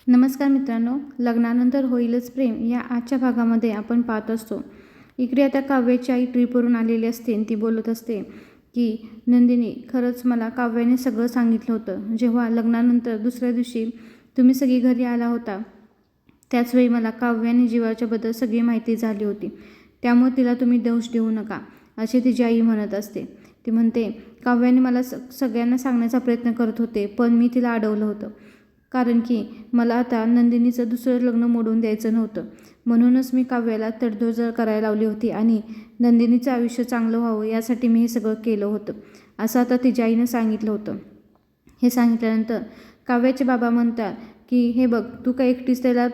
नमस्कार मित्रांनो, लग्नानंतर होईलच प्रेम या आजच्या भागामध्ये आपण पाहत असतो. इकडे आता काव्याची आई ट्रीपवरून आलेली असते आणि ती बोलत असते की नंदिनी, खरंच मला काव्याने सगळं सांगितलं होतं. जेव्हा लग्नानंतर दुसऱ्या दिवशी तुम्ही सगळी घरी आला होता त्याचवेळी मला काव्याने जीवाच्याबद्दल सगळी माहिती झाली होती. त्यामुळे तिला तुम्ही दोष देऊ नका, अशी तिची आई म्हणत असते. ती म्हणते, काव्याने मला सगळ्यांना सांगण्याचा प्रयत्न करत होते, पण मी तिला अडवलं होतं. कारण की मला आता नंदिनीचं दुसरं लग्न मोडून द्यायचं नव्हतं. म्हणूनच मी काव्याला तडजोड करायला लावली होती आणि नंदिनीचं आयुष्य चांगलं व्हावं यासाठी मी हे सगळं केलं होतं, असं आता तिच्या आईनं सांगितलं होतं. हे सांगितल्यानंतर काव्याचे बाबा म्हणतात की हे बघ, तू काय एकटीच त्याला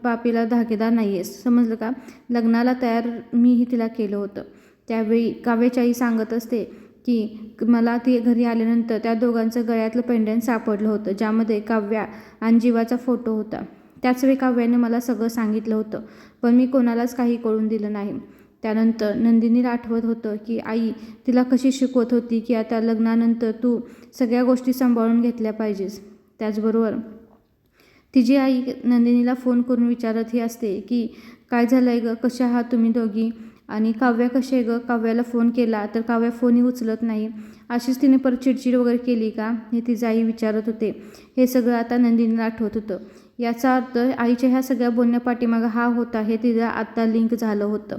पापीला धागेदार नाही आहेस, समजलं का? लग्नाला तयार मीही तिला केलं होतं. त्यावेळी काव्याची आई सांगत असते की मला ती घरी आल्यानंतर त्या दोघांचं गळ्यातलं पेंडंट सापडलं होतं, ज्यामध्ये काव्या आणि जीवाचा फोटो होता. त्याचवेळी काव्याने मला सगळं सांगितलं होतं, पण मी कोणालाच काही कळून दिलं नाही. त्यानंतर नंदिनीला आठवत होतं की आई तिला कशी शिकवत होती की आता लग्नानंतर तू सगळ्या गोष्टी सांभाळून घेतल्या पाहिजेस. त्याचबरोबर तिची आई नंदिनीला फोन करून विचारतही असते की काय झालं आहे गं, कशा आहात तुम्ही दोघी, आणि काव्या कशी आहे गं. काव्याला फोन केला तर काव्या फोनही उचलत नाही. अशीच तिने परत चिडचिड वगैरे केली का, हे तिची आई विचारत होते. हे सगळं आता नंदिनीला आठवत होतं. याचा अर्थ आईच्या ह्या सगळ्या बोलण्या पाठीमागं हा होता, हे तिला आत्ता लिंक झालं होतं.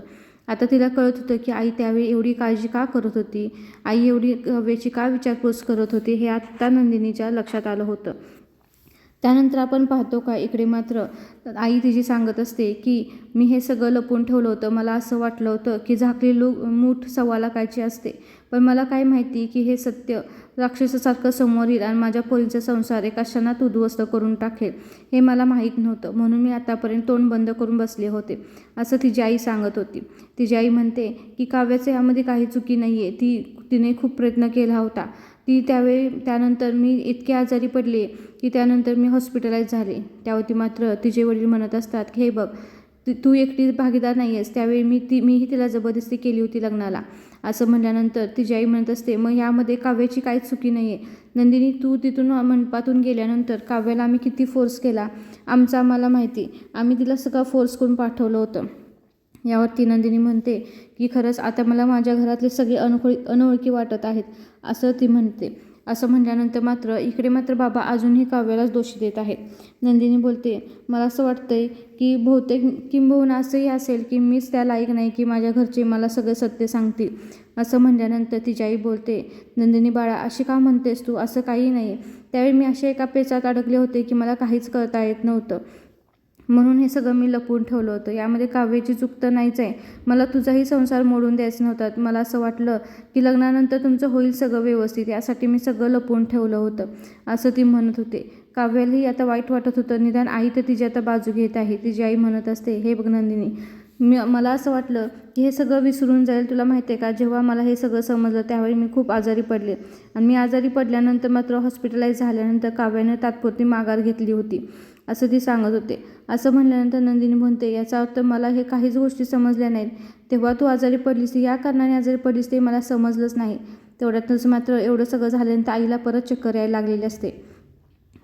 आता तिला कळत होतं की आई त्यावेळी एवढी काळजी का करत होती, आई एवढी काव्याची का विचारपूस करत होती, हे आत्ता नंदिनीच्या लक्षात आलं होतं. त्यानंतर आपण पाहतो का इकडे मात्र आई तिची सांगत असते की मी हे सगळं लपवून ठेवलं होतं. मला असं वाटलं होतं की झाकलेली मूठ सव्वा लाखाची असते, पण मला काय माहिती की हे सत्य राक्षसासारखं समोर येईल आणि माझ्या पोरीचा संसार एका क्षणात उद्ध्वस्त करून टाकेल. हे मला माहीत नव्हतं, म्हणून मी आतापर्यंत तोंड बंद करून बसले होते, असं तिची आई सांगत होती. तिची आई म्हणते की काव्याचे यामध्ये काही चुकी नाही आहे. तिने खूप प्रयत्न केला होता. त्यानंतर मी इतके आजारी पडले की त्यानंतर मी हॉस्पिटलाइज झाले. त्यावरती मात्र तिचे वडील म्हणत असतात की हे बघ, तू एकटी भागीदार नाही आहेस. त्यावेळी मीही तिला जबरदस्ती केली होती लग्नाला, असं म्हणल्यानंतर तिची आई म्हणत असते, मग यामध्ये काव्याची काहीच चुकी नाही आहे. नंदिनी, तू तिथून मंडपातून गेल्यानंतर काव्याला आम्ही किती फोर्स केला, आम्हाला माहिती. आम्ही तिला सगळं फोर्स करून पाठवलं होतं. यावरती नंदिनी म्हणते की खरंच आता मला माझ्या घरातले सगळे अनोळखी वाटत आहेत, असं ती म्हणते. असं म्हटल्यानंतर मात्र इकडे मात्र बाबा अजूनही काव्यालाच दोषी देत आहेत. नंदिनी बोलते, मला असं वाटतंय की बहुतेक किंबहुना असंही असेल की मीच त्या लायक नाही की माझ्या घरचे मला सगळं सत्य सांगतील. असं म्हटल्यानंतर तिची आई बोलते, नंदिनी बाळा, अशी का म्हणतेस तू, असं काही नाही. त्यावेळी मी अशा एका पेचात अडकले होते की मला काहीच करता येत नव्हतं, म्हणून हे सगळं मी लपवून ठेवलं होतं. यामध्ये काव्याची चूक तर नाहीच आहे. मला तुझाही संसार मोडून द्यायचा नव्हता. मला असं वाटलं की लग्नानंतर तुमचं होईल सगळं व्यवस्थित, यासाठी मी सगळं लपवून ठेवलं होतं, असं ती म्हणत होते. काव्यालाही आता वाईट वाटत होतं. निदान आई तर तिची आता बाजू घेत आहे. तिची आई म्हणत असते, हे बघ नंदिनी, मला असं वाटलं की हे सगळं विसरून जाईल. तुला माहिती आहे का, जेव्हा मला हे सगळं समजलं त्यावेळी मी खूप आजारी पडले, आणि मी आजारी पडल्यानंतर मात्र हॉस्पिटलाइज झाल्यानंतर काव्यानं तात्पुरती माघार घेतली होती, असं ती सांगत होते. असं म्हणल्यानंतर नंदिनी म्हणते, याचा अर्थ मला हे काहीच गोष्टी समजल्या नाहीत. तेव्हा तू आजारी पडलीस, या कारणाने आजारी पडलीस ते मला समजलंच नाही. तेवढ्यातच मात्र एवढं सगळं झाल्यानंतर आईला परत चक्कर यायला लागलेली असते.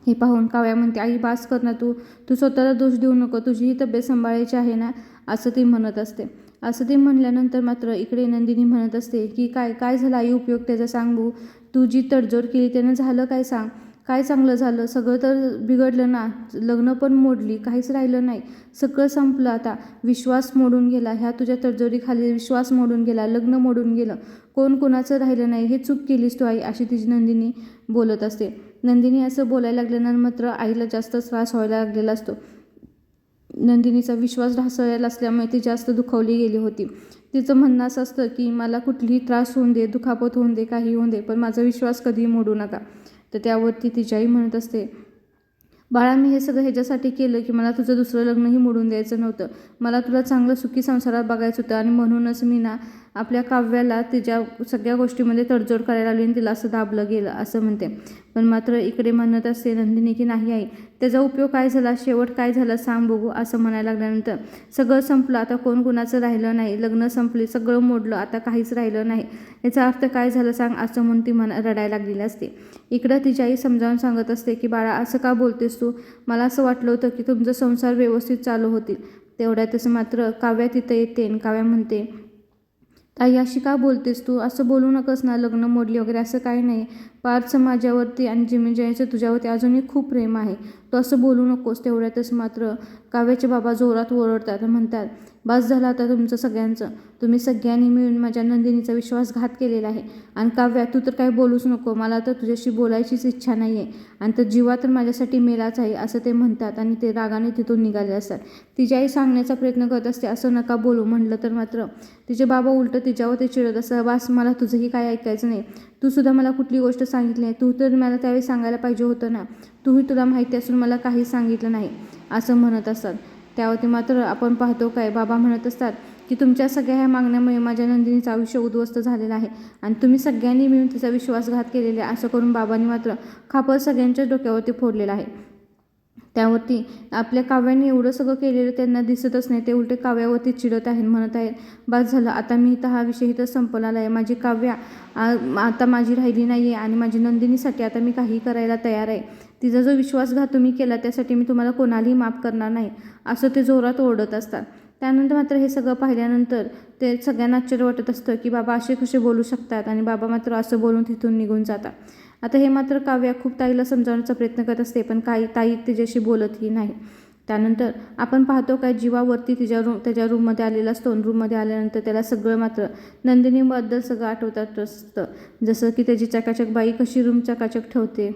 हे पाहून काव्या म्हणते, आई बास कर ना, तू स्वतःला दोष देऊ नको, तुझीही तब्येत सांभाळायची आहे ना, असं ती म्हणत असते. असं ती म्हणल्यानंतर मात्र इकडे नंदिनी म्हणत असते की काय झालं आई, उपयोग त्याचा सांग. तू जी तडजोड केली त्यानं झालं काय, सांग. काय चांगलं झालं, सगळं तर बिघडलं ना. लग्न पण मोडली, काहीच राहिलं नाही, सगळं संपलं. आता विश्वास मोडून गेला, ह्या तुझ्या तडजोडीखाली विश्वास मोडून गेला, लग्न मोडून गेलं, कोण कोणाचं राहिलं नाही. हे चूक केलीस तू आई, अशी तिची नंदिनी बोलत असते. नंदिनी असं बोलायला लागल्यानंतर मात्र आईला जास्त त्रास व्हायला लागलेला असतो. नंदिनीचा विश्वास ढासळलेला असल्यामुळे ती जास्त दुखावली गेली होती. तिचं म्हणणं असं असतं की मला कुठलीही त्रास होऊन दे, दुखापत होऊन दे, काही होऊन दे, पण माझा विश्वास कधीही मोडू नका. तर त्यावरती तिची आई म्हणत असते, बाळा, मी हे सगळं ह्याच्यासाठी केलं की मला तुझं दुसरं लग्नही मोडून द्यायचं नव्हतं. मला तुला चांगलं सुखी संसारात बघायचं होतं, आणि म्हणूनच मी ना आपल्या काव्याला तिच्या सगळ्या गोष्टीमध्ये तडजोड करायला लागली आणि तिला असं दाबलं गेलं असं म्हणते. पण मात्र इकडे म्हणत असते नंदिनी की नाही आई, त्याचा उपयोग काय झाला, शेवट काय झाला सांग बघू असं म्हणायला लागल्यानंतर सगळं संपलं, आता कोण कुणाचं राहिलं नाही, लग्न संपले, सगळं मोडलं, आता काहीच राहिलं नाही, याचा अर्थ काय झालं सांग असं म्हणून ती रडायला लागलेली असते. इकडं तिची आई समजावून सांगत असते की बाळा असं का बोलतेस तू, मला असं वाटलं होतं की तुमचं संसार व्यवस्थित चालू होतील. तेवढ्यातच मात्र काव्या तिथं येते आणि काव्या म्हणते ताई अशी का बोलतेस तू, असं बोलू नकस ना, लग्न मोडली वगैरे असं काही नाही, पार्थ माझ्यावरती आणि जिमीजयचं तुझ्यावरती अजूनही खूप प्रेम आहे, तू असं बोलू नकोस. तेवढ्यातच मात्र काव्याचे बाबा जोरात ओरडतात, म्हणतात बस झालं आता तुमचं सगळ्यांचं, तुम्ही सगळ्यांनी मिळून माझ्या नंदिनीचा विश्वासघात केलेला आहे आणि काव्या तू तर काही बोलूच नको, मला तर तुझ्याशी बोलायचीच इच्छा नाही आहे आणि तर जीवा तर माझ्यासाठी मेलाच आहे असं ते म्हणतात आणि ते रागाने तिथून निघाले असतात. तिची आई सांगण्याचा प्रयत्न करत असते असं नका बोलू, म्हटलं तर मात्र तिचे बाबा उलटं तिच्यावर चिडत असतात, बास मला तुझंही काय ऐकायचं नाही, तू सुद्धा मला कुठली गोष्ट सांगितली नाही, तू तर मला त्यावेळी सांगायला पाहिजे होतं ना, तूही तुला माहिती असून मला काही सांगितलं नाही असं म्हणत असतात. त्यावरती मात्र आपण पाहतो काय बाबा म्हणत असतात की तुमच्या सगळ्या ह्या मागण्यामुळे माझ्या नंदिनीचं आयुष्य उद्ध्वस्त झालेलं आहे आणि तुम्ही सगळ्यांनी मिळून तिचा विश्वासघात केलेला आहे, असं करून बाबांनी मात्र खापर सगळ्यांच्याच डोक्यावरती फोडलेला आहे. त्यावरती आपल्या काव्याने एवढं सगळं केलेलं त्यांना दिसतच नाही, ते उलटे काव्यावरती चिडत आहेत, म्हणत आहेत बस झालं आता मी इथं हा विषय इथं संपवलेला आहे, माझी काव्या आता माझी राहिली नाही आहे आणि माझी नंदिनीसाठी आता मी काही करायला तयार आहे, तिचा जो विश्वासघात तुम्ही केला त्यासाठी मी तुम्हाला कोणालाही माफ करणार नाही असं ते जोरात ओरडत असतात. त्यानंतर मात्र हे सगळं पाहिल्यानंतर ते सगळ्यांना आश्चर्य वाटत असतं की बाबा असे कसे बोलू शकतात आणि बाबा मात्र असं बोलून तिथून निघून जातात. आता हे मात्र काव्या खूप ताईला समजावण्याचा प्रयत्न करत असते पण काही ताई तिच्याशी बोलतही नाही. त्यानंतर आपण पाहतो काय जीवावरती त्याच्या रूममध्ये आलेला असतो. रूममध्ये आल्यानंतर त्याला सगळं मात्र नंदिनीबद्दल सगळं आठवतात असतं, जसं की त्याची चकाचक बाई कशी रूम चकाचक ठेवते,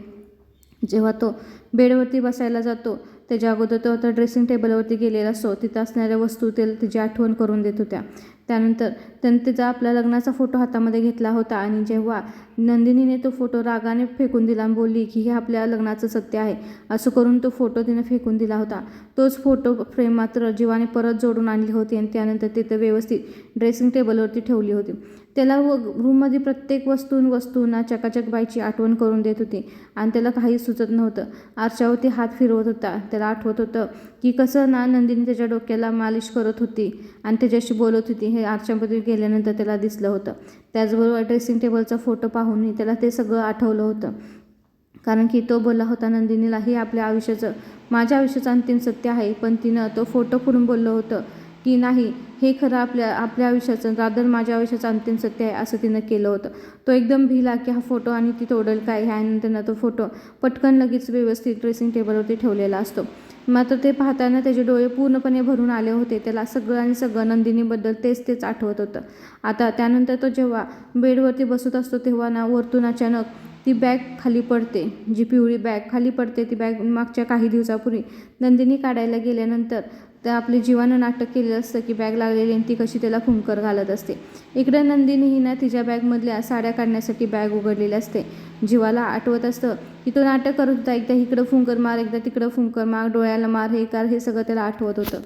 जेव्हा तो बेडवरती बसायला जातो त्याच्या अगोदर तो आता ड्रेसिंग टेबलवरती गेलेला असतो, तिथं असणाऱ्या वस्तू तिची आठवण करून देत होत्या. त्यानंतर त्याने तिचा आपल्या लग्नाचा फोटो हातामध्ये घेतला होता आणि जेव्हा नंदिनीने तो फोटो रागाने फेकून दिला आणि बोलली की हे आपल्या लग्नाचं सत्य आहे असं करून तो फोटो तिने फेकून दिला होता, तोच फोटो फ्रेम मात्र जीवाने परत जोडून आणली होती आणि त्यानंतर तिथं व्यवस्थित ड्रेसिंग टेबलवरती ठेवली होती. त्याला रूममध्ये प्रत्येक वस्तूंना चकाचक बाईची आठवण करून देत होती आणि त्याला काही सुचत नव्हतं. आरशावरती हात फिरवत होता, त्याला आठवत होतं की कसं ना नंदिनी त्याच्या डोक्याला मालिश करत होती आणि त्याच्याशी बोलत होती, हे आरशामध्ये गेल्यानंतर त्याला दिसलं होतं. त्याचबरोबर ड्रेसिंग टेबलचा फोटो पाहूनही त्याला ते सगळं आठवलं होतं, कारण की तो बोलला होता नंदिनीला हे माझ्या आयुष्याचं अंतिम सत्य आहे, पण तिनं तो फोटो पुढून बोललं होतं की नाही हे खरं आपल्या आयुष्याचं रादर माझ्या आयुष्याचं अंतिम सत्य आहे असं तिनं केलं होतं. तो एकदम भिला की हा फोटो आणि ती तोडेल काय, ह्यानंतर तो फोटो पटकन लगेच व्यवस्थित ड्रेसिंग टेबलवरती ठेवलेला असतो. मात्र ते पाहताना त्याचे डोळे पूर्णपणे भरून आले होते, त्याला सगळं नंदिनीबद्दल तेच आठवत होतं. आता त्यानंतर तो जेव्हा बेडवरती बसत असतो तेव्हा ना वरतून अचानक ती बॅग खाली पडते, जी पिवळी बॅग खाली पडते. ती बॅग मागच्या काही दिवसापूर्वी नंदिनी काढायला गेल्यानंतर तर आपली जीवानं नाटक केलेलं असतं की बॅग लागलेली आणि ती कशी त्याला फुंकर घालत असते. इकडं नंदिनी ही ना तिच्या बॅगमधल्या साड्या काढण्यासाठी बॅग उघडलेली असते. जीवाला आठवत असतं की तो नाटक करत होता, एकदा इकडं फुंकर मार, एकदा तिकडं फुंकर मार, डोळ्याला मार, हे कर, हे सगळं त्याला आठवत होतं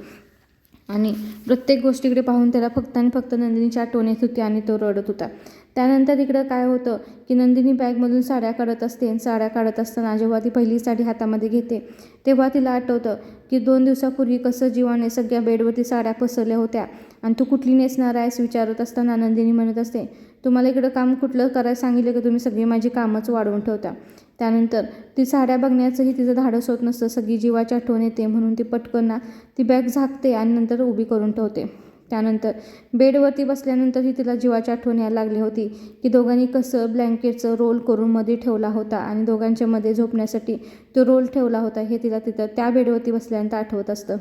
आणि प्रत्येक गोष्टीकडे पाहून त्याला फक्त आणि फक्त नंदिनीची आठवण येत होती आणि तो रडत होता. त्यानंतर इकडं काय होतं की नंदिनी बॅगमधून साड्या काढत असते आणि साड्या काढत असताना जेव्हा ती पहिली साडी हातामध्ये घेते तेव्हा तिला आठवतं की 2 दिवसापूर्वी कसं जीवाने सगळ्या बेडवरती साड्या पसरल्या होत्या आणि तू कुठली नेसणार आहेस विचारत असताना नंदिनी म्हणत असते तुम्हाला इकडं काम कुठलं करायला सांगितलं की तुम्ही सगळी माझी कामच वाढवून ठेवता. त्यानंतर ती साड्या बघण्याचंही तिचं धाडस होत नसतं, सगळी जीवाची आठवण येते म्हणून ती पटकन ना ती बॅग झाकते आणि नंतर उभी करून ठेवते. त्यानंतर बेडवरती बसल्यानंतरही तिला जीवाची आठवण यायला लागली होती की दोघांनी कसं ब्लँकेटचं रोल करून मध्ये ठेवला होता आणि दोघांच्या मध्ये झोपण्यासाठी तो रोल ठेवला होता, हे तिला तिथं त्या बेडवरती बसल्यानंतर आठवत असतं.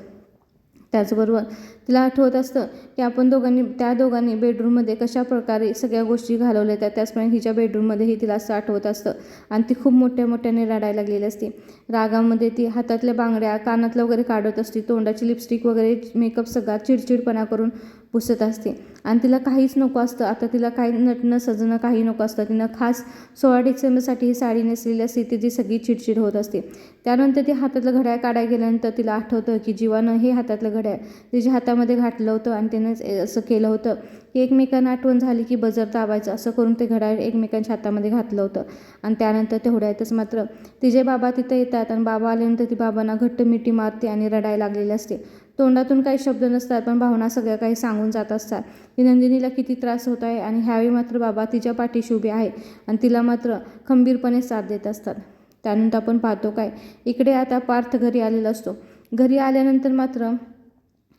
त्याचबरोबर तिला आठवत असतं की आपण त्या दोघांनी बेडरूममध्ये कशा प्रकारे सगळ्या गोष्टी घालवल्या त्या, त्याचप्रमाणे हिच्या बेडरूममध्येही तिला असं आठवत असतं आणि ती खूप मोठ्याने रडायला लागलेली असते. रागामध्ये ती हातातल्या बांगड्या कानातलं वगैरे काढत असते, तोंडाची लिपस्टिक वगैरे मेकअप सगळा चिडचिडपणा करून पुसत असते आणि तिला काहीच नको असतं. आता तिला काही नटणं सजणं काही नको असतं. तिनं खास 16 डिसेंबरसाठी ही साडी नेसलेली असते, तिची सगळी चिडचिड होत असते. त्यानंतर ती हातातलं घड्याळ काढायला गेल्यानंतर तिला आठवतं की जीवानं हे हातातलं घड्याळ तिच्या हातामध्ये घातलं होतं आणि तिनं असं केलं होतं की एकमेकांना आठवण झाली की बजर दाबायचं, असं करून ते घड्याळ एकमेकांच्या हातामध्ये घातलं होतं. आणि त्यानंतर तेवढ्यातच मात्र तिचे बाबा तिथं येतात आणि बाबा आल्यानंतर ती बाबांना घट्ट मिठी मारते आणि रडायला लागलेली असते. तोंडातून काही शब्द नसतात, पण भावना सगळ्या काही सांगून जात असतात की नंदिनीला किती त्रास होत आहे. आणि ह्यावेळी मात्र बाबा तिच्या पाठीशी उभे आहे आणि तिला मात्र खंबीरपणे साथ देत असतात. त्यानंतर आपण पाहतो काय, इकडे आता पार्थ घरी आलेला असतो. घरी आल्यानंतर मात्र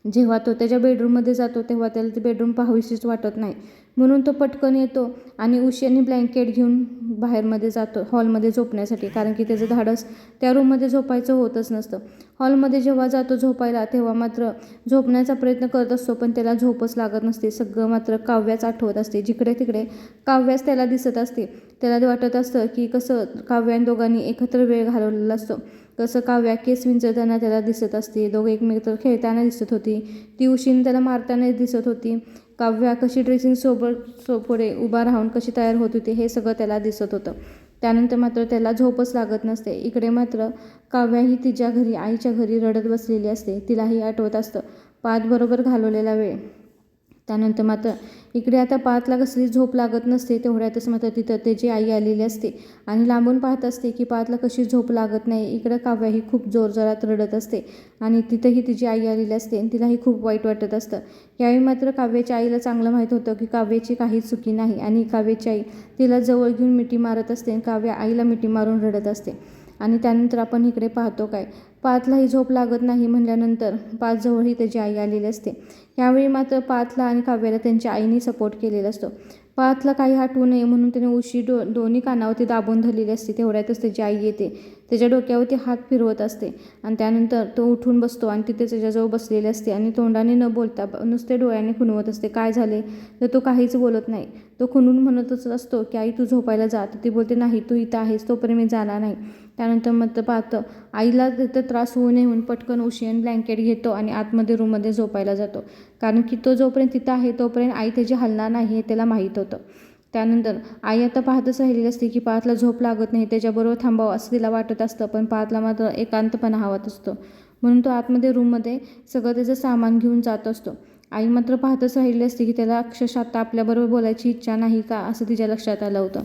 जेव्हा तो त्याच्या बेडरूममध्ये जातो तेव्हा त्याला ते बेडरूम पाहावीशीच वाटत नाही, म्हणून तो पटकन येतो आणि उशीने ब्लँकेट घेऊन बाहेरमध्ये जातो हॉलमध्ये झोपण्यासाठी, कारण की त्याचं धाडस त्या रूममध्ये झोपायचं होतच नसतं. हॉलमध्ये जेव्हा जातो झोपायला तेव्हा मात्र झोपण्याचा प्रयत्न करत असतो, पण त्याला झोपच लागत नसते. सगळं मात्र काव्याच आठवत असते. जिकडे तिकडे काव्याच त्याला दिसत असते. त्याला ते वाटत असतं की कसं काव्यान दोघांनी एकत्र वेळ घालवलेला असतो, कसं काव्या केस विंचरताना त्याला दिसत असते, दोघं एकमेक खेळताना दिसत होती, ती उशीने त्याला मारताना दिसत होती, काव्या कशी ड्रेसिंग पुढे उभा राहून कशी तयार होत होती, हे सगळं त्याला दिसत होतं. त्यानंतर मात्र त्याला झोपच लागत नसते. इकडे मात्र काव्या ही तिच्या घरी आईच्या घरी रडत बसलेली असते. तिलाही आठवत असतं पार्थबरोबर घालवलेला वेळ. त्यानंतर मात्र इकडे आता पार्थला कसली झोप लागत नसते. तेवढ्यातच मात्र तिथं त्याची आई आलेली असते आणि लांबून पाहत असते की पार्थला कशी झोप लागत नाही. इकडं काव्या ही खूप जोरजोरात रडत असते आणि तिथंही तिची आई आलेली असते आणि तिलाही खूप वाईट वाटत असतं. यावेळी मात्र काव्याच्या आईला चांगलं माहीत होतं की काव्याची काहीच चुकी नाही आणि काव्याची आई तिला जवळ घेऊन मिठी मारत असते आणि काव्या आईला मिठी मारून रडत असते. आणि त्यानंतर आपण इकडे पाहतो काय, पार्थलाही झोप लागत नाही म्हणल्यानंतर पार्थजवळही त्याची आई आलेली असते. यावेळी मात्र पार्थला आणि काव्याला त्यांच्या आईने सपोर्ट केलेला असतो. पार्थला काही आठवू नये म्हणून त्याने उशी दोन्ही कानावरती दाबून धरलेली असते. तेवढ्यातच त्याची आई येते, त्याच्या डोक्यावरती हात फिरवत असते आणि त्यानंतर तो उठून बसतो आणि तिथे त्याच्याजवळ बसलेले असते आणि तोंडाने न बोलता नुसते डोळ्याने खुणवत असते. काय झाले तर तो काहीच बोलत नाही. तो खुणून म्हणतच असतो की आई तू झोपायला जा. ती बोलते नाही, तू इथं आहेस तोपर्यंत मी जाणार नाही. त्यानंतर मग पाहतं आईला तिथं त्रास होऊ नये म्हणून पटकन उशीने ब्लँकेट घेतो आणि आतमध्ये रूममध्ये झोपायला जातो, कारण की तो जोपर्यंत तिथं आहे तोपर्यंत आई त्याची हलणार नाही हे त्याला माहीत होतं. त्यानंतर आई आता पाहतच राहिलेली असते की पार्थला झोप लागत नाही, त्याच्याबरोबर थांबावं असं तिला वाटत असतं, पण पार्थला मात्र एकांतपणा हवात असतो, म्हणून तो आतमध्ये रूममध्ये सगळं त्याचं सामान घेऊन जात असतो. आई मात्र पाहतच राहिली असते की त्याला अक्षरशः आता आपल्याबरोबर बोलायची इच्छा नाही का, असं तिच्या लक्षात आलं होतं.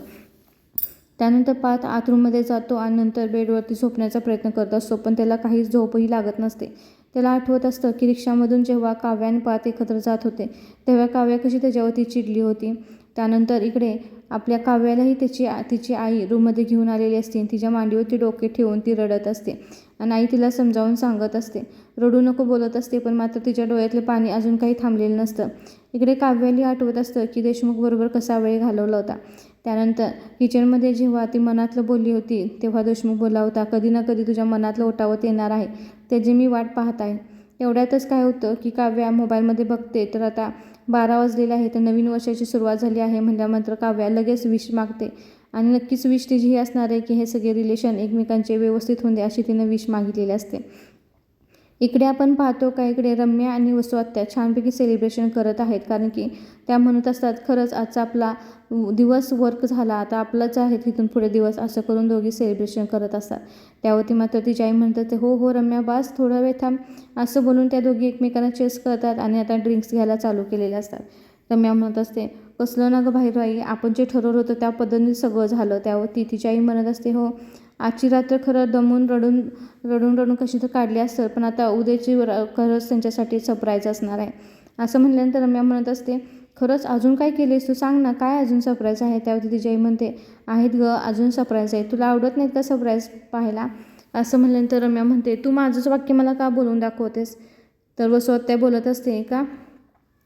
त्यानंतर पार्थ आत रूममध्ये जातो आणि नंतर बेडवरती झोपण्याचा प्रयत्न करत असतो, पण त्याला काहीच झोपही लागत नसते. त्याला आठवत असतं की रिक्षामधून जेव्हा काव्या आणि पार्थ एकत्र जात होते तेव्हा काव्या कशी त्याच्यावरती चिडली होती. त्यानंतर इकडे आपल्या काव्यालाही तिची आई रूममध्ये घेऊन आलेली असते आणि तिच्या मांडीवरती डोके ठेवून ती रडत असते आणि आई तिला समजावून सांगत असते, रडू नको बोलत असते, पण मात्र तिच्या डोळ्यातले पाणी अजून काही थांबलेलं नसतं. इकडे काव्याला आठवत असतं की देशमुखबरोबर कसा वेळ घालवला होता. त्यानंतर किचनमध्ये जेव्हा ती मनातलं बोलली होती तेव्हा देशमुख बोलला होता, कधी ना कधी तुझ्या मनातलं ओटावत येणार आहे, त्याची मी वाट पाहत आहे. एवढ्यातच काय होतं की काव्या मोबाईलमध्ये बघते तर आता 12 वाजलेले आहे, तर नवीन वर्षाची सुरुवात झाली आहे म्हणल्यानंतर काव्या लगेच विश मागते आणि नक्कीच विश तिची ही असणार आहे की हे सगळे रिलेशन एकमेकांचे व्यवस्थित होऊन दे अशी तिने विश मागितलेली असते. इकडे आपण पाहतो का, इकडे रम्या आणि वसू आत्या छानपैकी सेलिब्रेशन करत आहेत, कारण की त्या म्हणत असतात खरंच आजचा आपला दिवस वर्क झाला, आता आपलाच आहे तिथून पुढे दिवस, असं करून दोघी सेलिब्रेशन करत असतात. त्यावरती मात्र तिची आई म्हणतात हो हो रम्या बास थोडा वेळ थांब, असं बोलून त्या दोघी एकमेकांना चेस करतात आणि आता ड्रिंक्स घ्यायला चालू केलेले असतात. रम्या म्हणत असते कसलं ना गं बाहेर आपण जे ठरवलं होतं त्या पद्धतीने सगळं झालं. त्यावरती तिची आई म्हणत असते हो आजची रात्र खरं दमून रडून कशी तर काढली असतं, पण आता उद्याची खरंच त्यांच्यासाठी सरप्राईज असणार आहे. असं म्हणल्यानंतर रम्या म्हणत असते खरंच अजून काय केलेस तू, सांग ना काय अजून सरप्राईज आहे. त्यावरती तिची आई म्हणते आहेत गं अजून सरप्राईज आहे, तुला आवडत नाहीत का सरप्राईज पाहायला. असं म्हणल्यानंतर रम्या म्हणते तू माझंच वाक्य मला का बोलून दाखवतेस. तर वसू आत्या बोलत असते का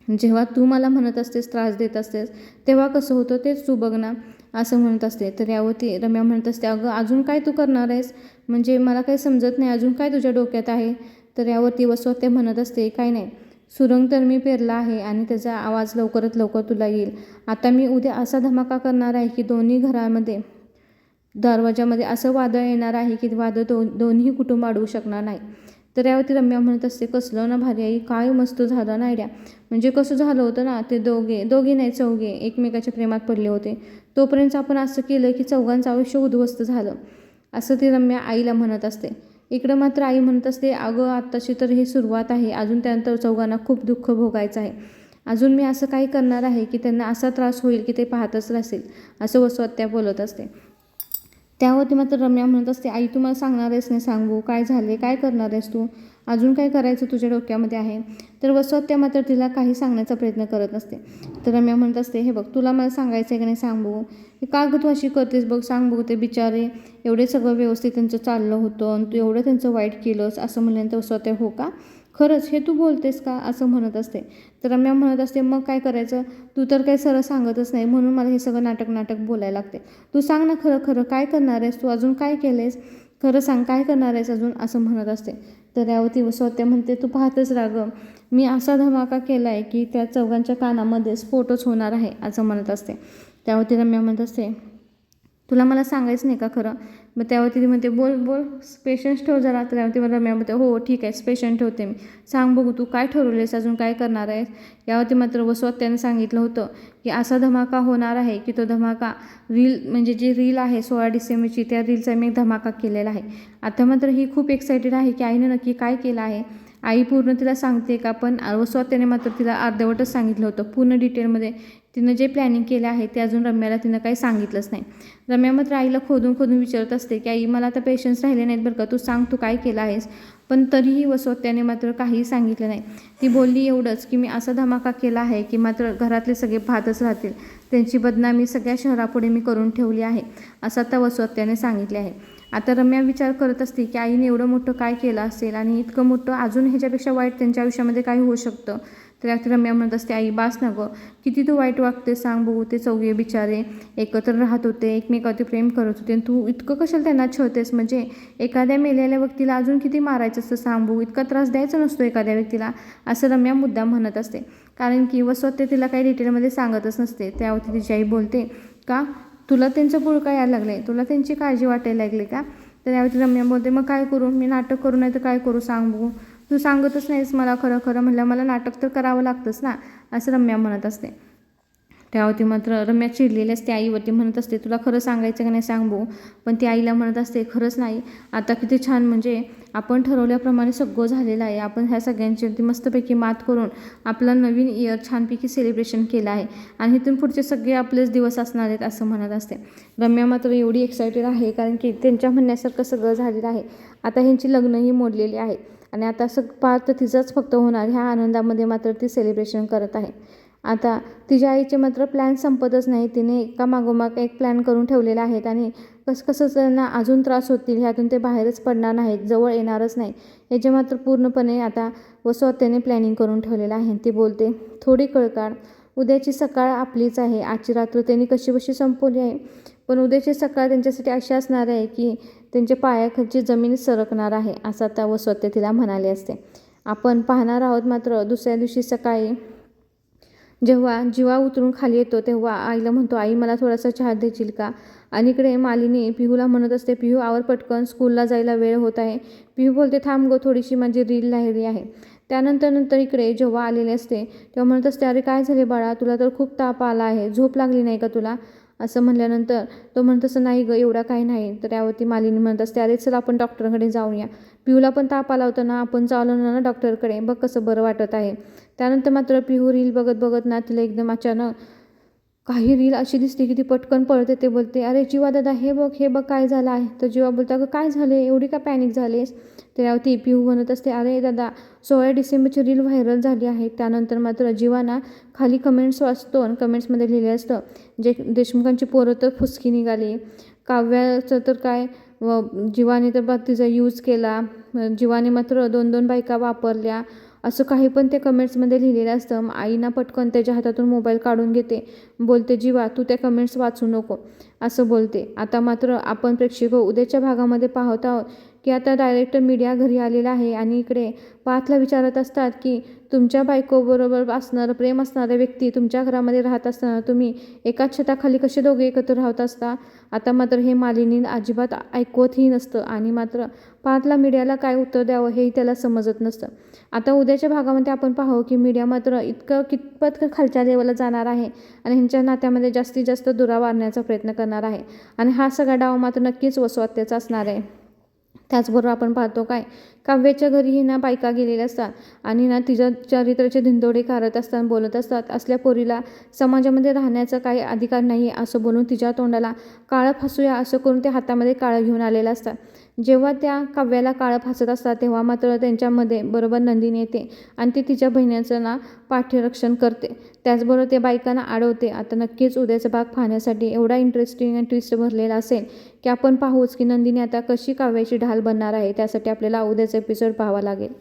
जेव्हा तू मला म्हणत असतेस त्रास देत असतेस तेव्हा कसं होतं तेच तू बघ ना, असं म्हणत असते. तर यावरती रम्या म्हणत असते अगं अजून काय तू करणार आहेस, म्हणजे मला काही समजत नाही, अजून काय तुझ्या डोक्यात आहे. तर यावरती वसू आत्या म्हणत असते काय नाही, सुरंग तर मी पेरला आहे आणि त्याचा आवाज लवकरात लवकर तुला येईल. आता मी उद्या असा धमाका करणार आहे की दोन्ही घरामध्ये दरवाजामध्ये असं वादळ येणार आहे की वादळ दोन्ही कुटुंब अडवू शकणार नाही. तर यावरती रम्या म्हणत असते कसलं ना भारी आई, काय मस्त झालं ना आयडिया, म्हणजे कसं झालं होतं ना ते दोघे नाही चौघे एकमेकाच्या प्रेमात पडले होते, तोपर्यंत आपण असं केलं की चौघांचं आयुष्य उद्ध्वस्त झालं, असं ती रम्या आईला म्हणत असते. इकडं मात्र आई म्हणत असते अगं आत्ताची तर ही सुरुवात आहे, अजून त्यानंतर चौघांना खूप दुःख भोगायचं आहे. अजून मी असं काही करणार आहे की त्यांना असा त्रास होईल की ते पाहतच राहतील, असं वसुहत्या बोलत असते. त्यावरती मात्र रम्या म्हणत असते, आई तू मला सांगणार आहेस नाही सांगू, काय झाले, काय करणार आहेस तू, अजून काय करायचं तुझ्या डोक्यामध्ये आहे. तर वसुहत्या मात्र तिला काही सांगण्याचा प्रयत्न करत नसते. तर रम्या म्हणत असते, हे बघ तुला मला सांगायचं आहे की नाही सांग बघू, हे का गं तू अशी करतेस बघ, सांग बघू, ते बिचारे एवढे सगळं व्यवस्थित त्यांचं चाललं होतं आणि तू एवढं त्यांचं वाईट केलंस, असं म्हणल्यानंतर वसुहत्या हो का, खरंच हे तू बोलतेस का, असं म्हणत असते. तर रम्या म्हणत असते, मग काय करायचं, तू तर काही सरळ सांगतच नाही, म्हणून मला हे सगळं नाटक बोलायला लागते. तू सांग ना खरं खरं काय करणार आहेस तू, अजून काय केलं आहेस, खरं सांग काय करणार आहेस अजून, असं म्हणत असते. तर यावरती वसुहत्या म्हणते, तू पाहतच राहा, मी असा धमाका केला आहे की त्या चौघांच्या कानामध्ये स्फोटच होणार आहे, असं म्हणत असते. त्यावरती रम्या म्हणत असते, तुला मला सांगायचं नाही का खरं. मग त्यावरती ती म्हणते, बोल बोल पेशन्स ठेव जरा. तर त्यावरती रम्या म्हणते, हो ठीक आहे पेशंट ठेवते मी, सांग बघू तू काय ठरवलेस, अजून काय करणार आहेस. यावरती मात्र वसुहत्याने सांगितलं होतं की असा धमाका होणार आहे की तो धमाका म्हणजे जी रील आहे 16 डिसेंबरची, त्या रीलचा मी एक धमाका केलेला आहे. आता मात्र ही खूप एक्सायटेड आहे की आईने नक्की काय केलं आहे. आई पूर्ण तिला सांगते का, पण वसुहत्याने मात्र तिला अर्धवटच सांगितलं होतं. पूर्ण डिटेलमध्ये तिनं जे प्लॅनिंग केलं आहे ते अजून रम्याला तिनं काही सांगितलंच नाही. रम्या मात्र आईला खोदून विचारत असते की आई मला आता पेशन्स राहिले नाहीत बरं का, तू सांग तू काय केलं आहेस. पण तरीही वसुहत्याने मात्र काहीही सांगितलं नाही. ती बोलली एवढंच की मी असा धमाका केला आहे की मात्र घरातले सगळे पाहतच राहतील, त्यांची बदनामी सगळ्या शहरापुढे मी करून ठेवली आहे, असं आता वसुहत्याने सांगितले आहे. आता रम्या विचार करत असते की आईने एवढं मोठं काय केलं असेल आणि इतकं मोठं अजून ह्याच्यापेक्षा वाईट त्यांच्या आयुष्यामध्ये काय होऊ शकतं. तर आता रम्या म्हणत असते, आई बास ना गं, किती तू वाईट वागते सांग बघू, ते चौघे बिचारे एकत्र राहत होते, एकमेकावरती प्रेम करत होते आणि तू इतकं कशाला त्यांना छळतेस. म्हणजे एखाद्या मेलेल्या व्यक्तीला अजून किती मारायचं असतं सांग बघू, इतका त्रास द्यायचा नसतो एखाद्या व्यक्तीला, असं रम्या मुद्दाम म्हणत असते. कारण की वसुहत्या तिला काही डिटेलमध्ये सांगतच नसते. त्यावरती तिची आई बोलते, का तुला त्यांचं पुळका यायला लागलं आहे, तुला त्यांची काळजी वाटायला लागली का. तर यावरती रम्या बोलते, मग काय करू, मी नाटक करू नाही तर काय करू सांग बघू, तू सांगतच नाहीस मला खरं खरं म्हणलं, मला नाटक तर करावं लागतंच ना, असं रम्या म्हणत असते. त्यावरती मात्र रम्या चिडलेली असते आईवरती, म्हणत असते तुला खरं सांगायचं का नाही सांग बघू. पण ती आईला म्हणत असते, खरंच नाही, आता किती छान, म्हणजे आपण ठरवल्याप्रमाणे सगळं झालेलं आहे, आपण ह्या सगळ्यांची मस्तपैकी मात करून आपला नवीन इयर छानपैकी सेलिब्रेशन केलं आहे आणि इथून पुढचे सगळे आपलेच दिवस असणार आहेत, असं म्हणत असते. रम्या मात्र एवढी एक्सायटेड आहे कारण की त्यांच्या म्हणण्यासारखं सगळं झालेलं आहे. आता ह्यांची लग्नही मोडलेली आहे आणि आता पार तर तिचंच फक्त होणार, ह्या आनंदामध्ये मात्र ती सेलिब्रेशन करत आहे. आता तिच्या आईचे मात्र प्लॅन संपतच नाही, तिने एका मागोमाग एक प्लॅन करून ठेवलेले आहेत आणि कसं त्यांना अजून त्रास होतील, ह्यातून ते बाहेरच पडणार नाहीत, जवळ येणारच नाही, याचे मात्र पूर्णपणे आता वसुहत्याने प्लॅनिंग करून ठेवलेलं आहे. ती बोलते, थोडी कळ काढ, उद्याची सकाळ आपलीच आहे, आजची रात्र त्यांनी कशीबशी संपवली आहे, पण उद्याची सकाळ त्यांच्यासाठी अशी असणार आहे की त्यांच्या पायाखालची जमीन सरकणार आहे, असं आता वसुहत्या तिला म्हणाले असते. आपण पाहणार आहोत मात्र दुसऱ्या दिवशी सकाळी जेव्हा जीवा उतरून खाली येतो तेव्हा आईला म्हणतो, आई मला थोडासा चहा देशील का. आणि इकडे मालिनी पिहूला म्हणत असते, पिहू आवर पटकन, स्कूलला जायला वेळ होत आहे. पिहू बोलते, थांब गो, थोडीशी माझी रील राहिली आहे. त्यानंतर इकडे जेव्हा आलेले असते तेव्हा म्हणत असते, अरे काय झाले बाळा, तुला तर खूप ताप आला आहे, झोप लागली नाही का तुला, असं म्हणल्यानंतर तो म्हणत असं, नाही गं एवढा काही नाही. तर यावरती मालिनी म्हणत असते, अरे चल आपण डॉक्टरकडे जाऊया, पिहूला पण ताप आला होता ना, आपण चालू ना डॉक्टरकडे, बघ कसं बरं वाटत आहे. त्यानंतर मात्र पिहू रील बघत ना तिला एकदम अचानक काही रील अशी दिसते की ती पटकन पळते. ते बोलते, अरे जीवा दादा हे बघ काय झालं आहे. तर जीवा बोलता, अगं काय झाले, एवढी का पॅनिक झालीस. त्यावरती पिहू म्हणत असते, अरे दादा 16 डिसेंबरची रील व्हायरल झाली आहे. त्यानंतर मात्र जीवाना खाली कमेंट्स वाचतो आणि कमेंट्समध्ये लिहिलं असतं, जे देशमुखांची पोरं तर फुसकी निघाली, काव्याचं तर काय, जीवाने तर तिचा यूज केला, जीवाने मात्र 2-2 बायका वापरल्या, असं काही पण ते कमेंट्समध्ये लिहिलेलं असतं. आईना पटकन त्याच्या हातातून मोबाईल काढून घेते, बोलते, जीवा तू त्या कमेंट्स वाचू नको, असं बोलते. आता मात्र आपण प्रेक्षक उद्याच्या भागामध्ये पाहत आहोत की आता डायरेक्टर मीडिया घरी आलेला आहे आणि इकडे पार्थला विचारत असतात की तुमच्या बायकोबरोबर असणारं प्रेम असणारे व्यक्ती तुमच्या घरामध्ये राहत असताना तुम्ही एकाच छताखाली कसे दोघे एकत्र राहत असता. आता मात्र हे मालिनी अजिबात ऐकवतही नसतं आणि मात्र पार्थला मीडियाला काय उत्तर द्यावं हेही त्याला समजत नसतं. आता उद्याच्या भागामध्ये आपण पाहू की मीडिया मात्र कितपत खालच्या लेवलला जाणार आहे आणि ह्यांच्या नात्यामध्ये जास्तीत जास्त दुरावा आणण्याचा प्रयत्न करणार आहे आणि हा सगळा डाव मात्र नक्कीच वसुहत्याचा असणार आहे. त्याचबरोबर आपण पाहतो काय, काव्याच्या घरीही ना बायका गेलेल्या असतात आणि ना तिच्या चरित्राचे धिंदोडे काढत असतात, बोलत असतात, असल्या पोरीला समाजामध्ये राहण्याचा काही अधिकार नाही असं बोलून तिच्या तोंडाला काळं फासूया असं करून ते हातामध्ये काळं घेऊन आलेलं असतात. जेव्हा त्या काव्याला काळं फासत असतात तेव्हा मात्र त्यांच्यामध्ये बरोबर नंदिनी येते आणि ती तिच्या बहिणीचं ना पाठरक्षण करते. त्याचबरोबर त्या बायकांना अडवते. आता नक्कीच उद्याचा भाग पाहण्यासाठी एवढा इंटरेस्टिंग आणि ट्विस्ट भरलेला असेल की आपण पाहूच की नंदिनी आता कशी काव्याची ढाल बनणार आहे. त्यासाठी आपल्याला उद्याचा एपिसोड पाहावा लागेल.